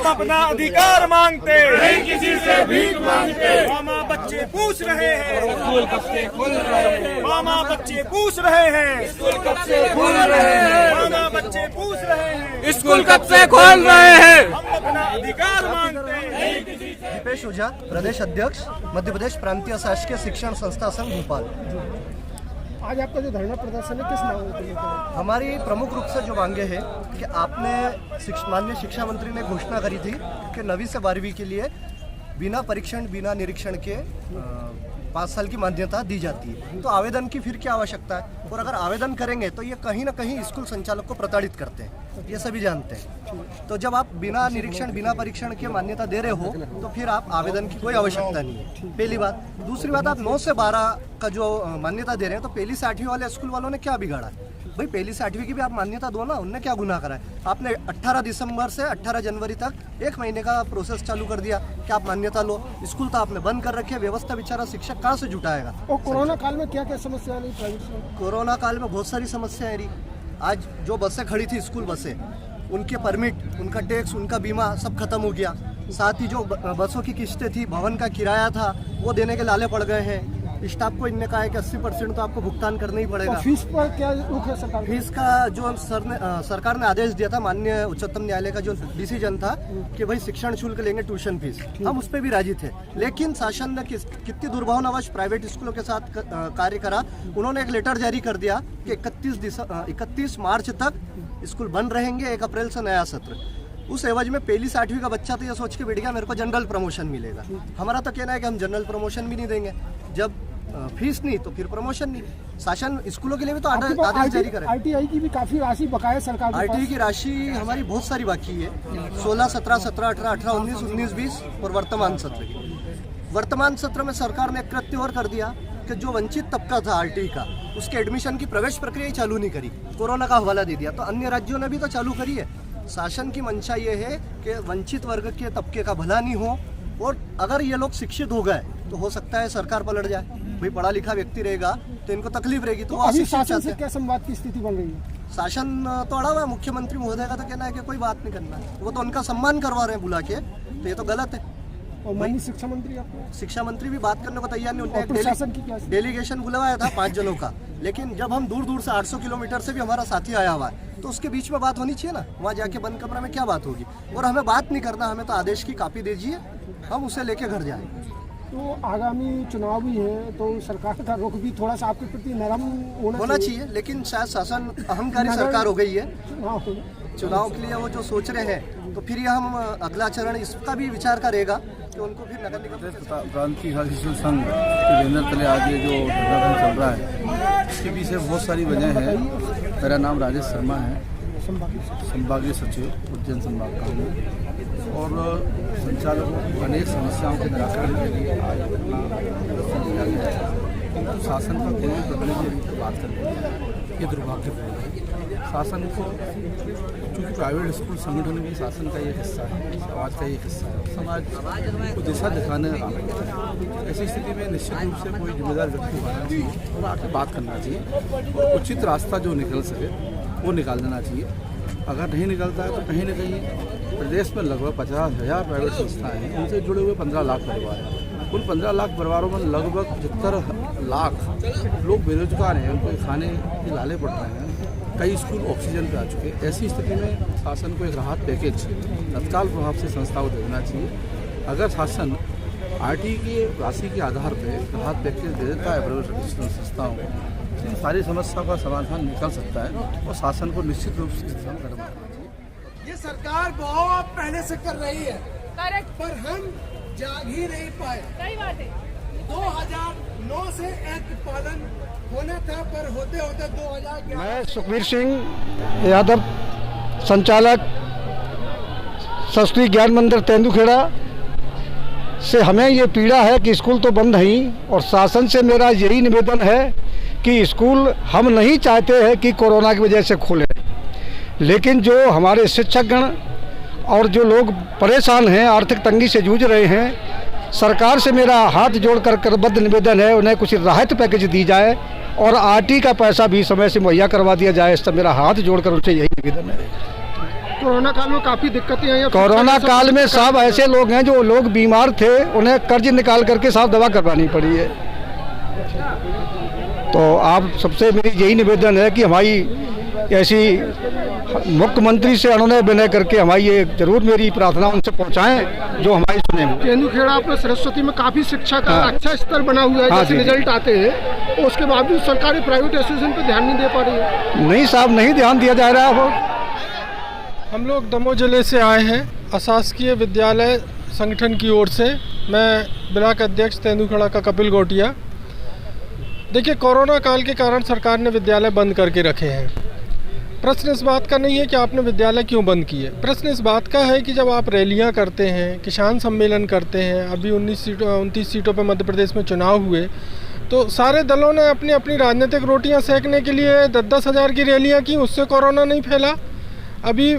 अपना अधिकार मांगते, नहीं किसी से भीख मांगते। मामा बच्चे पूछ रहे हैं, स्कूल कब से खुल रहे हैं? मामा बच्चे पूछ रहे हैं, स्कूल कब से खुल रहे हैं? मामा बच्चे पूछ रहे हैं, स्कूल कब से खोल रहे हैं? हम अपना अधिकार मांगते हैं। दीपेश ओझा, प्रदेश अध्यक्ष, मध्य प्रदेश प्रांतीय शासकीय शिक्षण संस्था संघ भोपाल। आज आपका जो धरना प्रदर्शन है किस मांगों को लेकर? हमारी प्रमुख रूप से जो मांगे हैं कि आपने माननीय शिक्षा मंत्री ने घोषणा करी थी कि 9वीं से 12वीं के लिए बिना परीक्षण बिना निरीक्षण के 5 साल की मान्यता दी जाती है, तो आवेदन की फिर क्या आवश्यकता है? और अगर आवेदन करेंगे तो ये कहीं ना कहीं स्कूल संचालक को प्रताड़ित करते हैं, ये सभी जानते हैं। तो जब आप बिना निरीक्षण बिना परीक्षण के मान्यता दे रहे हो तो फिर आप आवेदन की कोई आवश्यकता नहीं है, पहली बात। दूसरी बात, आप 9 से 12 का जो मान्यता दे रहे हैं, तो पहली से 8वीं वाले स्कूल वालों ने क्या बिगाड़ा है? भाई पहली से 8वीं की भी आप मान्यता दो ना, उनने क्या गुनाह करा है? आपने 18 दिसंबर से 18 जनवरी तक 1 महीने का प्रोसेस चालू कर दिया कि आप मान्यता लो। स्कूल तो आपने बंद कर रखे, व्यवस्था बेचारा शिक्षक कहाँ से जुटाएगा? और कोरोना काल में क्या क्या समस्या रही प्राइवेट में? कोरोना काल में बहुत सारी समस्याएं रही। आज जो बसें खड़ी थी, स्कूल बसें, उनके परमिट, उनका टैक्स, उनका बीमा सब खत्म हो गया। साथ ही जो बसों की किस्तें थी, भवन का किराया था, वो देने के लाले पड़ गए हैं। स्टाफ को इनने कहा है कि 80% तो आपको भुगतान करना ही पड़ेगा। और फीस पर क्या रुख है सरकार? फीस का जो सरकार ने आदेश दिया था, माननीय उच्चतम न्यायालय का जो डिसीजन था कि भाई शिक्षण शुल्क लेंगे, ट्यूशन फीस, हम उस पर भी राजी थे। लेकिन शासन ने कितनी दुर्भावनावश प्राइवेट स्कूलों के साथ कार्य करा। उन्होंने एक लेटर जारी कर दिया कि 31 मार्च तक स्कूल बंद रहेंगे, 1 अप्रैल से नया सत्र। उस एवज में पहली से 8वीं का बच्चा तो ये सोच के बैठ गया मेरे को जनरल प्रमोशन मिलेगा। हमारा तो कहना है कि हम जनरल प्रमोशन भी नहीं देंगे, जब फीस नहीं तो फिर प्रमोशन नहीं। शासन स्कूलों के लिए भी तो आदेश जारी करे। आरटीआई की भी काफी राशि बकाया सरकार के पास। आरटीआई की राशि हमारी बहुत सारी बाकी है, 16, 17, 17, 18, 18, 19, 19, 20 और वर्तमान सत्र की। वर्तमान सत्र में सरकार ने एक कृत्य और कर दिया कि जो वंचित तबका था आरटीई का, उसके एडमिशन की प्रवेश प्रक्रिया ही चालू नहीं करी, कोरोना का हवाला दे दिया। तो अन्य राज्यों ने भी तो चालू करी है। शासन की मंशा ये है कि वंचित वर्ग के तबके का भला नहीं हो, और अगर ये लोग शिक्षित हो गए तो हो सकता है सरकार पलट जाए। भाई पढ़ा लिखा व्यक्ति रहेगा तो इनको तकलीफ रहेगी, तो अभी शासन से क्या संवाद की स्थिति बन रही है? शासन तो अड़ा हुआ है। मुख्यमंत्री महोदय का तो कहना है कि कोई बात नहीं करना है, वो तो उनका सम्मान करवा रहे हैं बुला के, तो ये तो गलत है। और माननीय शिक्षा मंत्री आपको? शिक्षा मंत्री भी बात करने को तैयार नहीं। उन्होंने प्रशासन की क्या एक डेलीगेशन बुलवाया था 5 जनों का, लेकिन जब हम दूर दूर से 800 किलोमीटर से भी हमारा साथी आया हुआ है, तो उसके बीच में बात होनी चाहिए ना। वहाँ जाके बंद कमरे में क्या बात होगी? और हमें बात नहीं करना, हमें तो आदेश की कॉपी दीजिए, हम उसे लेके घर जाएं। तो आगामी चुनाव भी है, तो सरकार का रुख भी थोड़ा सा आपके प्रति नरम होना चाहिए। लेकिन शायद शासन अहंकारी सरकार हो गई है। चुनाव के लिए वो जो सोच रहे हैं, तो फिर ये हम अगला चरण इसका भी विचार करेगा कि उनको फिर नगर निगम प्रांतीय शिक्षण संघ के बैनर तले आज ये जो धरना चल रहा है, इसके पीछे बहुत सारी वजह है। मेरा नाम राजेश शर्मा है, संभागीय सचिव उज्जैन संभाग का हूँ, और संचालकों की अनेक समस्याओं के निराकरण के लिए आज दिया गया है। शासन का कोई प्रतिनिधि बात कर रहे हैं, ये दुर्भाग्यपूर्ण है। शासन को, क्योंकि प्राइवेट स्कूल संगठन भी शासन का एक हिस्सा है, समाज का एक हिस्सा है, समाज को दिशा दिखाने का काम करता है। ऐसी स्थिति में निश्चित रूप से कोई जिम्मेदार व्यक्ति होना चाहिए और आके बात करना चाहिए, और उचित रास्ता जो निकल सके वो निकाल देना चाहिए। अगर नहीं निकलता है तो कहीं ना कहीं प्रदेश में लगभग 50,000 प्राइवेट संस्थाएं हैं, उनसे जुड़े हुए 15 लाख परिवार हैं। उन 15 लाख परिवारों में लगभग 75 लाख लोग बेरोजगार हैं, उनको खाने के लाले पड़ रहे हैं। कई स्कूल ऑक्सीजन पे आ चुके हैं। ऐसी स्थिति में शासन को एक राहत पैकेज तत्काल प्रभाव से संस्थाओं को देना चाहिए। अगर शासन आरटीई की राशि के आधार पर राहत पैकेज दे देता है प्राइवेट संस्थाओं को, इन सारी समस्या का समाधान निकल सकता है, और शासन को निश्चित रूप से कदम उठाना चाहिए। ये सरकार बहुत पहले से कर रही है, करेक्ट, पर हम जाग ही नहीं पाए। सही बात है। 2009 से एक्ट पालन होना था, पर होते होते 2011। मैं सुखबीर सिंह यादव, संचालक संस्कृत ज्ञान मंदिर तेंदुखेड़ा से, हमें ये पीड़ा है कि स्कूल तो बंद है ही, और शासन से मेरा यही निवेदन है कि स्कूल हम नहीं चाहते हैं कि कोरोना की वजह से खुले, लेकिन जो हमारे शिक्षकगण और जो लोग परेशान हैं, आर्थिक तंगी से जूझ रहे हैं, सरकार से मेरा हाथ जोड़कर करबद्ध निवेदन है उन्हें कुछ राहत पैकेज दी जाए, और आरटी का पैसा भी समय से मुहैया करवा दिया जाए। इस तरह मेरा हाथ जोड़कर उनसे यही निवेदन है। कोरोना काल में काफी दिक्कतें आई। कोरोना काल में सब ऐसे लोग हैं जो लोग बीमार थे, उन्हें कर्ज निकाल करके साफ दवा करवानी पड़ी है। तो आप सबसे मेरी यही निवेदन है कि हमारी ऐसी मुख्यमंत्री से अनुनय विनय करके हमारी ये जरूर मेरी प्रार्थना उनसे पहुंचाएं जो हमारी सुने। तेंदुखेड़ा अपने सरस्वती में काफी शिक्षा का अच्छा स्तर बना हुआ है, जैसे रिजल्ट आते हैं तो उसके बावजूद सरकारी प्राइवेट एसोसिएशन पे ध्यान नहीं दे पा रही है। नहीं साहब, नहीं ध्यान दिया जा रहा है। वो हम लोग दमोह जिले से आए हैं, अशासकीय विद्यालय संगठन की ओर से। मैं ब्लॉक अध्यक्ष तेंदुखेड़ा का कपिल गोटिया। देखिए, कोरोना काल के कारण सरकार ने विद्यालय बंद करके रखे हैं। प्रश्न इस बात का नहीं है कि आपने विद्यालय क्यों बंद किए, प्रश्न इस बात का है कि जब आप रैलियां करते हैं, किसान सम्मेलन करते हैं, अभी 29 सीटों पर मध्य प्रदेश में चुनाव हुए, तो सारे दलों ने अपनी अपनी राजनीतिक रोटियां सेकने के लिए 10-10 हज़ार की रैलियां की, उससे कोरोना नहीं फैला। अभी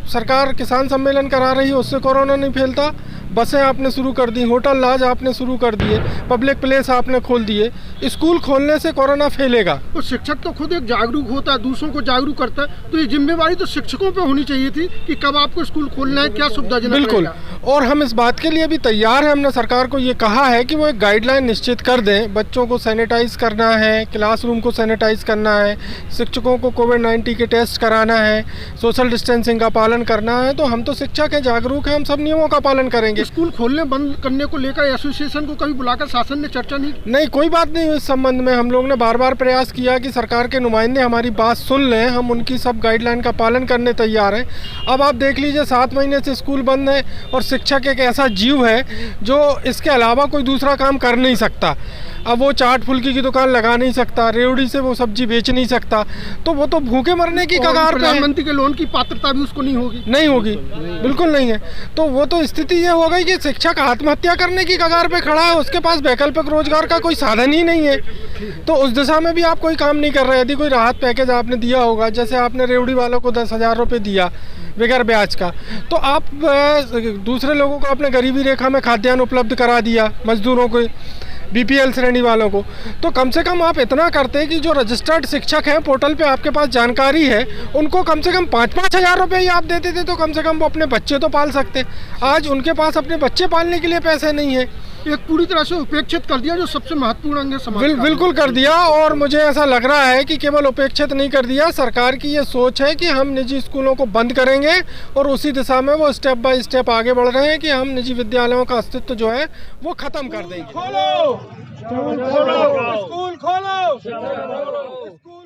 सरकार किसान सम्मेलन करा रही है, उससे कोरोना नहीं फैलता। बसें आपने शुरू कर दी, होटल लॉज आपने शुरू कर दिए, पब्लिक प्लेस आपने खोल दिए, स्कूल खोलने से कोरोना फैलेगा। तो शिक्षक तो खुद एक जागरूक होता है, दूसरों को जागरूक करता है, तो ये जिम्मेवारी तो शिक्षकों पे होनी चाहिए थी कि कब आपको स्कूल खोलना है, क्या सुविधाजनक। बिल्कुल, और हम इस बात के लिए भी तैयार हैं। हमने सरकार को ये कहा है कि वो एक गाइडलाइन निश्चित कर दें, बच्चों को सैनिटाइज करना है, क्लासरूम को सैनिटाइज करना है, शिक्षकों को कोविड-19 के टेस्ट कराना है, सोशल डिस्टेंसिंग का पालन करना है। तो हम तो शिक्षक हैं, जागरूक हैं, हम सब नियमों का पालन करेंगे। स्कूल खोलने बंद करने को लेकर एसोसिएशन को कभी बुलाकर शासन ने चर्चा नहीं? कोई बात नहीं। इस संबंध में हम लोग ने बार बार प्रयास किया कि सरकार के नुमाइंदे हमारी बात सुन लें, हम उनकी सब गाइडलाइन का पालन करने तैयार हैं। अब आप देख लीजिए, 7 महीने से स्कूल बंद है और शिक्षक एक ऐसा जीव है जो इसके अलावा कोई दूसरा काम कर नहीं सकता। अब वो चाट फुल्की की दुकान लगा नहीं सकता, रेवड़ी से वो सब्जी बेच नहीं सकता, तो वो तो भूखे मरने की कगार पे है। प्रधानमंत्री के लोन की पात्रता भी उसको नहीं होगी? नहीं होगी, बिल्कुल नहीं है। तो वो तो स्थिति ये हो गई कि शिक्षक आत्महत्या करने की कगार पे खड़ा है, उसके पास वैकल्पिक रोजगार का कोई साधन ही नहीं है। तो उस दिशा में भी आप कोई काम नहीं कर रहे। यदि कोई राहत पैकेज आपने दिया होगा, जैसे आपने रेवड़ी वालों को 10,000 रुपये दिया बगैर ब्याज का, तो आप दूसरे लोगों को आपने गरीबी रेखा में खाद्यान्न उपलब्ध करा दिया, मजदूरों को, बीपीएल श्रेणी वालों को, तो कम से कम आप इतना करते कि जो रजिस्टर्ड शिक्षक हैं, पोर्टल पे आपके पास जानकारी है, उनको कम से कम 5-5 हज़ार रुपये ही आप देते थे, तो कम से कम वो अपने बच्चे तो पाल सकते। आज उनके पास अपने बच्चे पालने के लिए पैसे नहीं है। एक पूरी तरह से उपेक्षित कर दिया जो सबसे महत्वपूर्ण अंग है समाज का। बिल्कुल कर दिया। और मुझे ऐसा लग रहा है कि केवल उपेक्षित नहीं कर दिया, सरकार की ये सोच है कि हम निजी स्कूलों को बंद करेंगे और उसी दिशा में वो स्टेप बाय स्टेप आगे बढ़ रहे हैं कि हम निजी विद्यालयों का अस्तित्व जो है वो खत्म कर देंगे। स्कूल खोलो, स्कूल खोलो, स्कूल